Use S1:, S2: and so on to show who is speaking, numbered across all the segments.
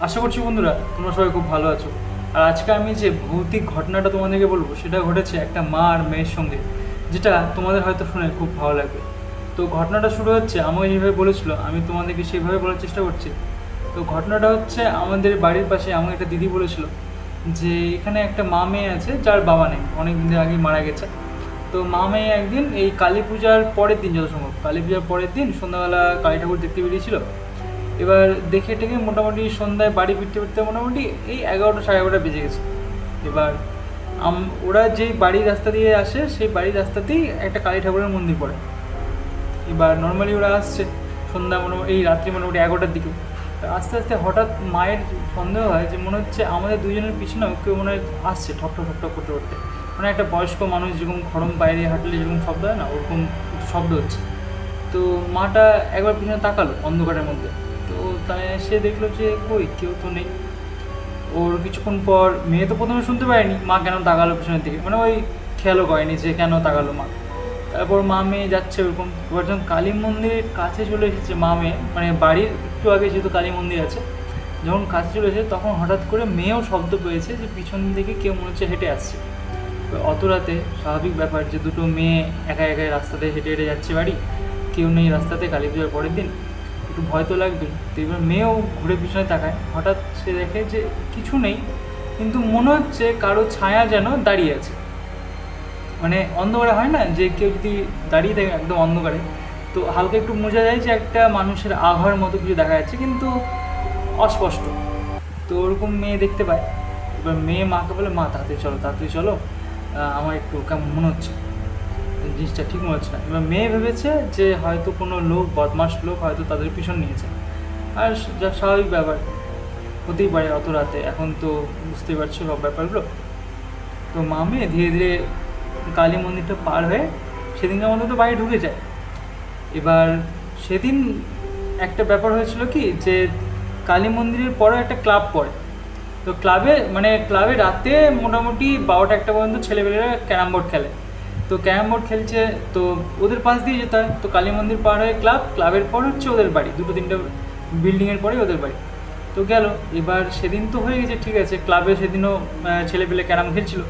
S1: আশা করছি বন্ধুরা তোমরা সবাই খুব ভালো আছো। আর আজকে আমি যে ভৌতিক ঘটনাটা তোমাদেরকে বলবো সেটা ঘটেছে একটা মা আর মেয়ের সঙ্গে, যেটা তোমাদের হয়তো শুনে খুব ভালো লাগবে। তো ঘটনাটা শুরু হচ্ছে আমাকে যেভাবে বলেছিল আমি তোমাদেরকে সেভাবে বলার চেষ্টা করছি। তো ঘটনাটা হচ্ছে আমাদের বাড়ির পাশে আমাকে একটা দিদি বলেছিল যে এখানে একটা মা মেয়ে আছে যার বাবা নেই, অনেক দিন আগেই মারা গেছে। তো মা মেয়ে একদিন এই কালী পূজার পরের দিন, যত সম্ভব কালী পূজার পরের দিন সন্ধ্যাবেলা কালী ঠাকুর দেখতে বেরিয়েছিল। এবার দেখে টেকে মোটামুটি সন্ধ্যায় বাড়ি ফিরতে ফিরতে মোটামুটি এই 11টা সাড়ে 11টা বেজে গেছে। এবার ওরা যেই বাড়ির রাস্তা দিয়ে আসে সেই বাড়ির রাস্তাতেই একটা কালী ঠাকুরের মন্দির পড়ে। এবার নর্মালি ওরা আসছে সন্ধ্যা মোটামুটি এই রাত্রি মোটামুটি 11টার দিকে। আস্তে আস্তে হঠাৎ মায়ের সন্দেহ হয় যে মনে হচ্ছে আমাদের দুজনের পিছনেও কেউ মনে হয় আসছে ঠকঠক ঠকঠক করতে করতে। মানে একটা বয়স্ক মানুষ যেরকম খড়ম বাইরে হাঁটলে যেরকম শব্দ হয় না, ওরকম শব্দ হচ্ছে। তো মাটা একবার পিছনে তাকালো অন্ধকারের মধ্যে। তো তাই সে দেখলো যে কই কেউ তো নেই। ওর কিছুক্ষণ পর মেয়ে তো প্রথমে শুনতে পারেনি মা কেন তাকালো পিছনের দিকে, মানে ওই খেয়ালও করেনি যে কেন তাকালো মা। তারপর মা মেয়ে যাচ্ছে ওরকম। এবার যখন কালী মন্দিরের কাছে চলে এসেছে মা মেয়ে, মানে বাড়ির একটু আগে যেহেতু কালী মন্দির আছে, যখন কাছে চলে এসেছে তখন হঠাৎ করে মেয়েও শব্দ পেয়েছে যে পিছন দিকে কেউ মনে হচ্ছে হেঁটে আসছে। অত রাতে স্বাভাবিক ব্যাপার যে দুটো মেয়ে একা একাই রাস্তাতে হেঁটে হেঁটে যাচ্ছে বাড়ি, কেউ নেই রাস্তাতে কালী পূজার পরের দিন, একটু ভয় তো লাগবেই। তো এবার মেয়েও ঘুরে পিছনে তাকায়, হঠাৎ সে দেখে যে কিছু নেই, কিন্তু মনে হচ্ছে কারো ছায়া যেন দাঁড়িয়ে আছে। মানে অন্ধকারে হয় না যে কেউ যদি দাঁড়িয়ে থাকে একদম অন্ধকারে, তো হালকা একটু বোঝা যায় যে একটা মানুষের আভার মতো কিছু দেখা যাচ্ছে, কিন্তু অস্পষ্ট। তো ওরকম মেয়ে দেখতে পায়। এবার মেয়ে মাকে বলে, মা তাড়াতাড়ি চলো তাড়াতাড়ি চলো, আমার একটু কেমন মনে হচ্ছে, জিনিসটা ঠিক মনে হচ্ছে না। এবার মেয়ে ভেবেছে যে হয়তো কোনো লোক, বদমাশ লোক হয়তো তাদের পিছন নিয়েছে। আর যা স্বাভাবিক ব্যাপার, হতেই পারে অত রাতে, এখন তো বুঝতেই পারছো সব ব্যাপারগুলো। তো মা মেয়ে ধীরে ধীরে কালী মন্দিরটা পার হয়ে সেদিনকার মতো তো বাড়ি ঢুকে যায়। এবার সেদিন একটা ব্যাপার হয়েছিল কি, যে কালী মন্দিরের পরে একটা ক্লাব পড়ে। তো ক্লাবে রাতে মোটামুটি 12টা 1টা পর্যন্ত ছেলেপেলেরা ক্যারাম বোর্ড খেলে। তো ক্যারাম বোর্ড খেলছে, তো ওদের পাশ দিয়ে যেতে হয়। তো কালী মন্দির পার হয়ে ক্লাবের পর হচ্ছে ওদের বাড়ি, 2-3টে বিল্ডিংয়ের পরেই ওদের বাড়ি। তো গেল। এবার সেদিন তো হয়ে গেছে, ঠিক আছে, ক্লাবে সেদিনও ছেলেপেলে ক্যারাম খেলছিল।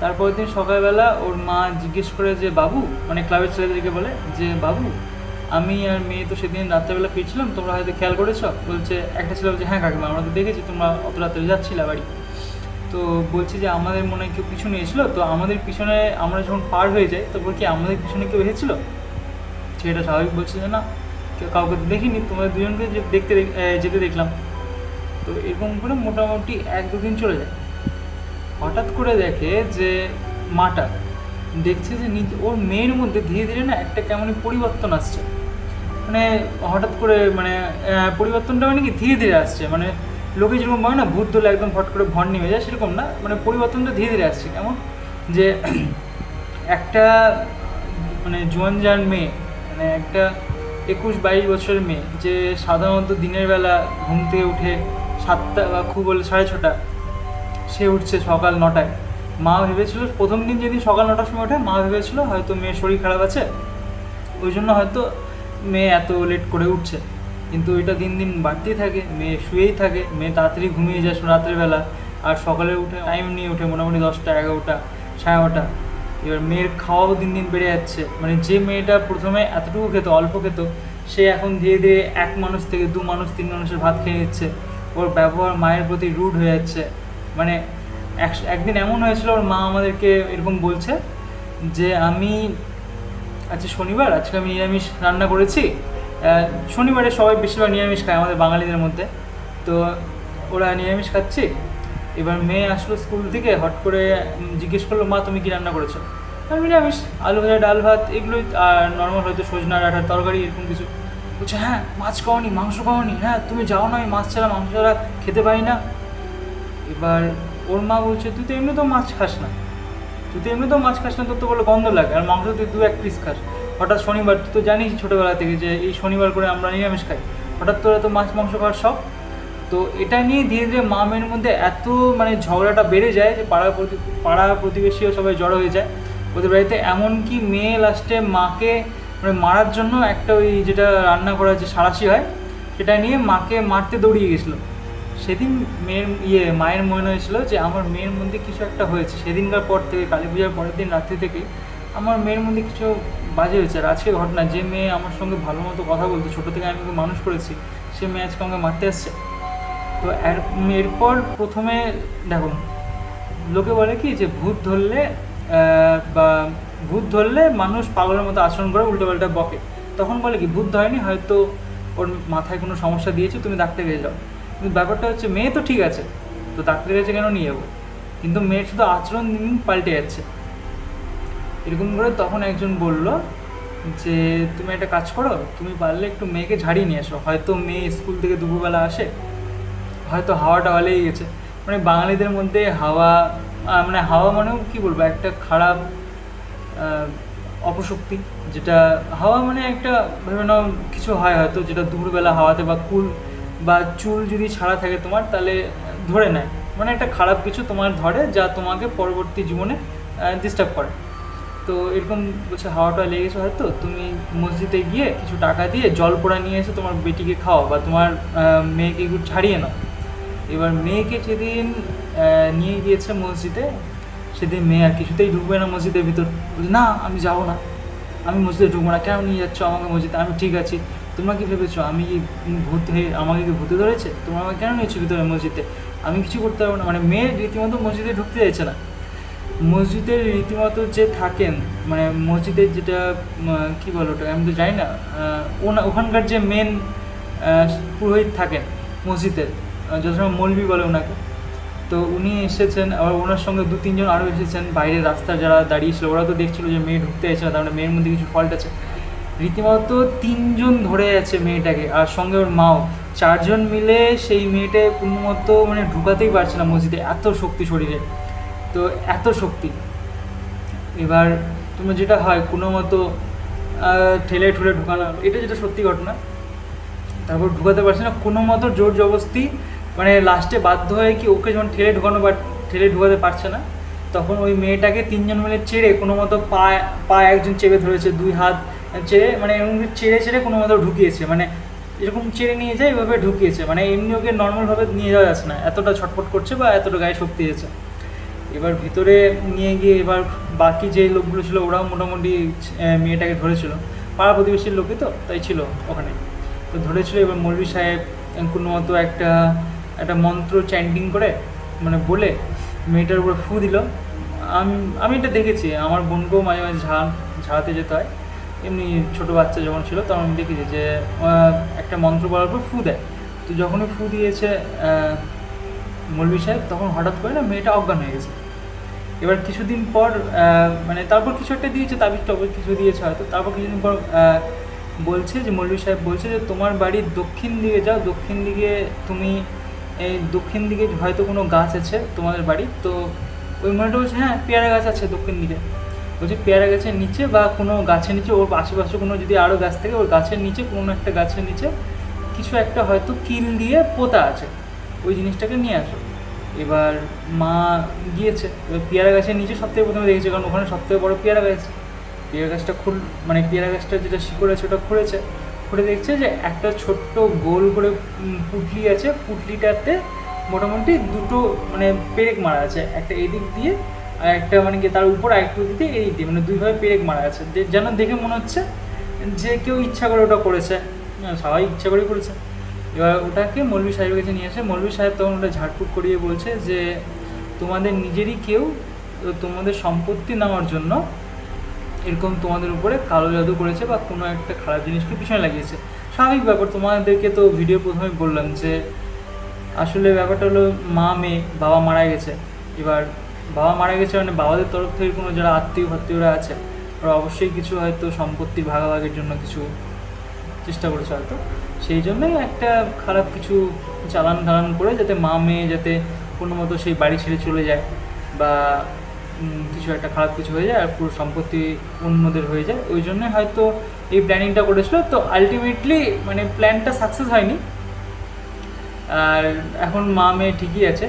S1: তারপরের দিন সকালবেলা ওর মা জিজ্ঞেস করে যে বাবু, মানে ক্লাবের ছেলেদেরকে বলে যে বাবু, আমি আর মেয়ে তো সেদিন রাত্রেবেলা ফিরছিলাম, তোমরা হয়তো খেয়াল করেছো। বলছে একটা ছেলে বলছে, হ্যাঁ কাকিমা আমরা তো দেখেছি তোমরা অত রাত্রে যাচ্ছিলে বাড়ি। তো বলছি যে আমাদের মনে হয় কেউ পিছনে এসেছিলো, তো আমাদের পিছনে আমরা যখন পার হয়ে যাই তারপর কি আমাদের পিছনে কেউ এসেছিলো। সেটা স্বাভাবিক বলছে যে না, কেউ কাউকে দেখিনি, তোমাদের দুজনকে যে যেতে দেখলাম। তো এরকম করে মোটামুটি 1-2 দিন চলে যায়। হঠাৎ করে দেখে যে মাটা দেখছে যে ওর মেয়ের মধ্যে ধীরে ধীরে না একটা কেমন পরিবর্তন আসছে। মানে হঠাৎ করে মানে পরিবর্তনটা মানে কি ধীরে ধীরে আসছে, মানে লোকে যেরকম বলে না ভূত ধরলে একদম ফট করে ভর নেমে যায়, সেরকম না, মানে পরিবর্তনটা ধীরে ধীরে আসছে। কেমন যে একটা মানে জোয়ানজান মেয়ে, মানে একটা 21-22 বছরের মেয়ে, যে সাধারণত দিনের বেলা ঘুম থেকে উঠে 7টা বা খুব বলে 6:30, সে উঠছে সকাল 9টায়। মা ভেবেছিল প্রথম দিন যেদিন সকাল 9টার সময় ওঠে, মা ভেবেছিল হয়তো মেয়ের শরীর খারাপ আছে, ওই জন্য হয়তো মেয়ে এত লেট করে উঠছে। কিন্তু ওইটা দিন দিন বাড়তেই থাকে, মেয়ে শুয়েই থাকে, মেয়ে তাড়াতাড়ি ঘুমিয়ে যায় রাত্রেবেলা, আর সকালে উঠে টাইম নিয়ে ওঠে মোটামুটি 10টা 11টা 9:30। এবার মেয়ের খাওয়াও দিন দিন বেড়ে যাচ্ছে। মানে যে মেয়েটা প্রথমে এতটুকু খেত, অল্প খেত, সে এখন ধীরে ধীরে 1 মানুষ থেকে 2 মানুষ 3 মানুষের ভাত খেয়ে নিচ্ছে। ওর ব্যবহার মায়ের প্রতি রুড হয়ে যাচ্ছে। মানে একদিন এমন হয়েছিল, ওর মা আমাদেরকে এরকম বলছে যে আমি আজকে শনিবার, আজকে আমি নিরামিষ রান্না করেছি। শনিবারে সবাই বেশিরভাগ নিরামিষ খায় আমাদের বাঙালিদের মধ্যে। তো ওরা নিরামিষ খাচ্ছে। এবার মেয়ে আসলো স্কুল থেকে, হট করে জিজ্ঞেস করলো, মা তুমি কি রান্না করেছো? আর নিরামিষ, আলু ভাজা ডাল ভাত এগুলোই, আর নর্মাল হয়তো সজনা ডাঁটার তরকারি এরকম কিছু। বলছে হ্যাঁ মাছ খাওনি, মাংস খাওনি? হ্যাঁ তুমি যাও না, আমি মাছ ছাড়া মাংস ছাড়া খেতে পারি না। এবার ওর মা বলছে তুই তো এমনিতেও মাছ খাস না, তোর তো বলে গন্ধ লাগে, আর মাংস তুই 2-1 পিস খাস। হঠাৎ শনিবার, তুই তো জানিস ছোটোবেলা থেকে যে এই শনিবার করে আমরা নিরামিষ খাই, হঠাৎ তোরা তো মাছ মাংস খাওয়ার শখ। তো এটা নিয়ে ধীরে ধীরে মা মেয়ের মধ্যে এত মানে ঝগড়াটা বেড়ে যায় যে পাড়া প্রতিবেশীও সবাই জড়ো হয়ে যায় ওদের বাড়িতে। এমনকি মেয়ে লাস্টে মাকে মানে মারার জন্য একটা ওই যেটা রান্না করার যে সাঁড়াশি হয়, সেটা নিয়ে মাকে মারতে দৌড়িয়ে গেছিলো। সেদিন মায়ের মনে হয়েছিল যে আমার মেয়ের মধ্যে কিছু একটা হয়েছে। সেদিনকার পর থেকে, কালী পূজার পরের দিন রাত্রি থেকে আমার মেয়ের মধ্যে কিছু বাজে হয়েছে। আর আজকে ঘটনা, যে মেয়ে আমার সঙ্গে ভালো মতো কথা বলতো, ছোটো থেকে আমি ওকে মানুষ করেছি, সে মেয়ে আজকে আমাকে মারতে আসছে। তো এরপর প্রথমে দেখুন, লোকে বলে কি যে ভূত ধরলে মানুষ পাগলের মতো আচরণ করে, উল্টোপাল্টা বকে। তখন বলে কি ভূত ধরেনি, হয়তো ওর মাথায় কোনো সমস্যা দিয়েছে, তুমি ডাক্তার কাছে যাও। কিন্তু ব্যাপারটা হচ্ছে মেয়ে তো ঠিক আছে, তো ডাক্তারের কাছে কেন নিয়ে যাবো? কিন্তু মেয়ের শুধু আচরণ দিন পাল্টে যাচ্ছে এরকম করে। তখন একজন বলল যে তুমি একটা কাজ করো, তুমি পারলে একটু মেয়েকে ঝাড়িয়ে নিয়ে এসো। হয়তো মেয়ে স্কুল থেকে দুপুরবেলা আসে, হয়তো হাওয়াটা লেগে গেছে। মানে বাঙালিদের মধ্যে হাওয়া মানেও কী বলবো, একটা খারাপ অপশক্তি। যেটা হাওয়া মানে একটা ভেবে নাও কিছু হয় হয়তো, যেটা দুপুরবেলা হাওয়াতে বা চুল যদি ছাড়া থাকে তোমার, তাহলে ধরে নেয়। মানে একটা খারাপ কিছু তোমার ধরে, যা তোমাকে পরবর্তী জীবনে ডিস্টার্ব করে। তো এরকম বলছে হাওয়াটা লেগেছে, হয়তো তুমি মসজিদে গিয়ে কিছু টাকা দিয়ে জল পোড়া নিয়ে এসে তোমার বেটিকে খাও, বা তোমার মেয়েকে একটু ছাড়িয়ে নাও। এবার মেয়েকে যেদিন নিয়ে গিয়েছে মসজিদে, সেদিন মেয়ে আর কিছুতেই ঢুকবে না মসজিদের ভিতর। না, আমি যাবো না, আমি মসজিদে ঢুকবো না। কেন নিয়ে যাচ্ছ আমাকে মসজিদে? আমি ঠিক আছি। তোমরা কি ভেবেছো আমি কি আমাকে কি ভূতে ধরেছে? তোমরা আমাকে কেন নিয়েছো ভিতরে মসজিদে? আমি কিছু করতে পারবো না। মানে মেয়ে রীতিমতো মসজিদে ঢুকতে চাইছে না। মসজিদের রীতিমতো যে থাকেন, মানে মসজিদের যেটা কী বলো ওটা, আমি তো জানি না, ওখানকার যে মেন পুরোহিত থাকেন মসজিদের, যথাসময় মৌলবি বলে ওনাকে। তো উনি এসেছেন, আবার ওনার সঙ্গে 2-3 জন আরও এসেছেন। বাইরে রাস্তায় যারা দাঁড়িয়েছিল, ওরা তো দেখছিলো যে মেয়ে ঢুকতে এসেছে, তার মানে মেয়ের মধ্যে কিছু ফল্ট আছে। রীতিমতো 3 জন ধরে আছে মেয়েটাকে, আর সঙ্গে ওর মাও। 4 জন মিলে সেই মেয়েটা কোনো মতো মানে ঢুকাতেই পারছে না মসজিদে, এত শক্তি শরীরে। তো এত শক্তি, এবার তোমার যেটা হয় কোনো মতো ঠেলে ঠুলে ঢুকানো, এটা যেটা সত্যি ঘটনা। তারপর ঢুকাতে পারছে না কোনো মতো, জোর জবরদস্তি, মানে লাস্টে বাধ্য হয়ে কি ওকে যখন ঠেলে ঢুকাতে পারছে না, তখন ওই মেয়েটাকে 3 জন মিলে চেড়ে কোনো মতো পা একজন চেপে ধরেছে, 2 হাত চেড়ে, মানে এরকম চেড়ে কোনো মতো ঢুকিয়েছে। মানে এরকম চেড়ে নিয়ে যায়, এভাবে ঢুকিয়েছে। মানে এমনি ওকে নর্মালভাবে নিয়ে যাওয়া যাচ্ছে না, এতটা ছটফট করছে বা এতটা গায়ে শক্তি হয়েছে। এবার ভিতরে নিয়ে গিয়ে এবার বাকি যে লোকগুলো ছিল, ওরাও মোটামুটি মেয়েটাকে ধরেছিল। পাড়া প্রতিবেশীর লোকই তো, তাই ছিল ওখানে। তো ধরেছিল। এবার মৌলভী সাহেব কোনো মতো একটা মন্ত্র চ্যান্টিং করে, মানে বলে মেয়েটার উপর ফু দিল। আমি এটা দেখেছি, আমার বোনকেও মাঝে মাঝে ঝাড়াতে যেতে হয়। এমনি ছোটো বাচ্চা যখন ছিল তখন আমি দেখেছি যে একটা মন্ত্র বলার পর ফু দেয়। তো যখনই ফু দিয়েছে মৌলভী সাহেব, তখন হঠাৎ করে না মেয়েটা অজ্ঞান হয়ে গেছে। এবার কিছুদিন পর মানে তারপর কিছু একটা দিয়েছে, তাবিজ টাবিজ কিছু দিয়েছে হয়তো। তারপর কিছুদিন পর বলছে যে মৌলভী সাহেব বলছে যে তোমার বাড়ির দক্ষিণ দিকে যাও, দক্ষিণ দিকে তুমি এই দক্ষিণ দিকে হয়তো কোনো গাছ আছে তোমাদের বাড়ির। তো ওই মনেটা বলছে হ্যাঁ পেয়ারা গাছ আছে দক্ষিণ দিকে। বলছে পেয়ারা গাছের নিচে বা কোনো গাছের নিচে, ওর আশেপাশে কোনো যদি আরও গাছ থাকে, ওর গাছের নিচে কোনো একটা গাছের নিচে কিছু একটা হয়তো কিল দিয়ে পোতা আছে, ওই জিনিসটাকে নিয়ে আসো। এবার মা গিয়েছে, এবার পেয়ারা গাছের নিচে সবথেকে প্রথমে দেখেছে, কারণ ওখানে সবথেকে বড় পেয়ারা গাছ। পেয়ারা গাছটা পেয়ারা গাছটা যেটা শিকড় আছে ওটা খুঁড়ে দেখছে যে একটা ছোট্ট গোল করে পুটলি আছে, পুটলিটাতে মোটামুটি 2টো মানে পেরেক মারা আছে, একটা এদিক দিয়ে আর একটা মানে কি তার উপর আরেকটু দিকে এই দিয়ে, মানে 2ভাবে পেরেক মারা আছে। যেন দেখে মনে হচ্ছে যে কেউ ইচ্ছা করে ওটা করেছে, সবাই ইচ্ছা করেই করেছে। এবার ওটাকে মৌলভী সাহেবের কাছে নিয়ে আসে। মৌলভী সাহেব তখন ওটা ঝাড়ফুঁক করিয়ে বলছে যে তোমাদের নিজেরই কেউ তোমাদের সম্পত্তি নেওয়ার জন্য এরকম তোমাদের উপরে কালো জাদু করেছে বা কোনো একটা খারাপ জিনিসকে পিছনে লাগিয়েছে। স্বাভাবিক ব্যাপার, তোমাদেরকে তো ভিডিও প্রথমে বললাম যে আসলে ব্যাপারটা হলো মেয়ে বাবা মারা গেছে। এবার বাবা মারা গেছে মানে বাবাদের তরফ থেকে কোনো যারা আত্মীয়রা আছে, ওরা অবশ্যই কিছু হয়তো সম্পত্তির ভাগাভাগির জন্য কিছু চেষ্টা করেছে হয়তো। সেই জন্যই একটা খারাপ কিছু চালান করে যাতে মেয়ে যাতে কোনো মতো সেই বাড়ি ছেড়ে চলে যায় বা কিছু একটা খারাপ কিছু হয়ে যায় আর পুরো সম্পত্তি অন্যদের হয়ে যায়, ওই জন্যই হয়তো এই প্ল্যানিংটা করেছিল। তো আলটিমেটলি মানে প্ল্যানটা সাকসেস হয়নি, আর এখন মেয়ে ঠিকই আছে।